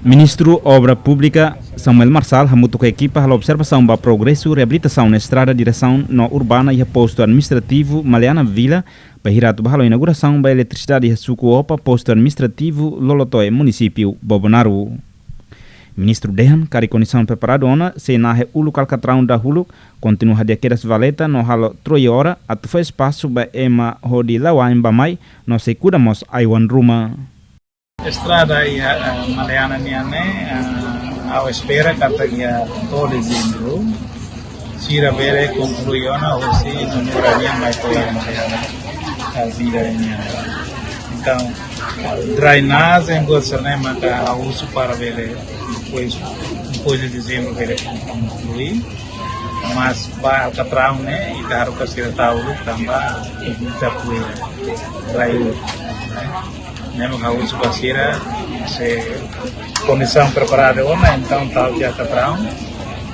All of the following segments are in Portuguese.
Ministro Obra Pública Samuel Marçal hamutu com a equipa a observação da progresso e reabilitação na estrada direção no urbana e posto administrativo Maleana Vila para hirato bahalo inauguração da eletricidade e suco opa posto administrativo Lolotoe município Bobonaru. Ministro Dehan cari condição preparado ona se nahe ulu calcatrão da hulu continua a quedas valeta no halo 3 hora atu foi espaço ba ema hodi lawa em bamai no se curamos aiwan ruma. Estrada e a Maleana Niane ao espera katagia todo dezembro sira bere concluiona hoje no Nurania mais foi a Maleana a vida Niane. Então drainagem gostaria de a uso para ver depois de dezembro ver concluir mas para Alcatrão né e dar o que se está o também está por aí mesmo que a uso basira se condição preparada ou não então tal já Alcatrão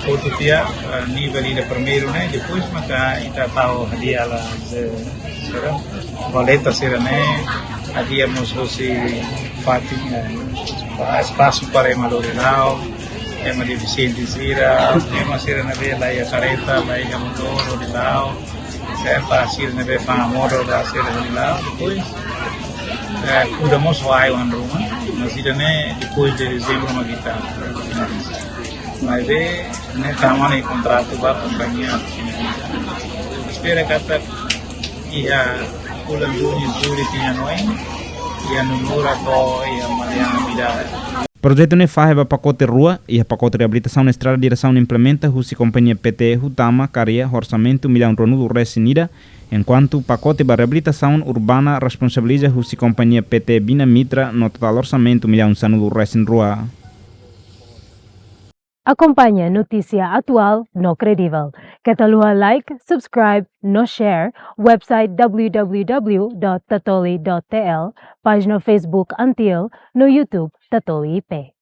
outro dia nível de primeiro né depois mas está tal dia lá será valeta será né havíamos você fatinha espaço para emalorenal é uma deficiente zira é uma sira na vela e a careta lá e a motor de lá é para sira na vela famoso da sira de lá depois cuidamos vai uma ruma mas ainda né depois de dezembro uma guitarra mas né tamanho de contrato para a companhia espera que até ia pulang juli tinha noin ia nunura to ia Maleana Vila. Projeto ne faz pacote rua e a pacote reabilitação na estrada direção implementa a companhia PT Hutama caria orçamento milhão ronudo resinida enquanto pacote para reabilitação urbana responsabiliza a companhia PT Bina Mitra no total orçamento milhão sanudo resin rua. Acompanhe notícia atual no credível. Catalua like, subscribe, no share, website www.tatoli.tl, página Facebook Antil, no YouTube Tatoli IP.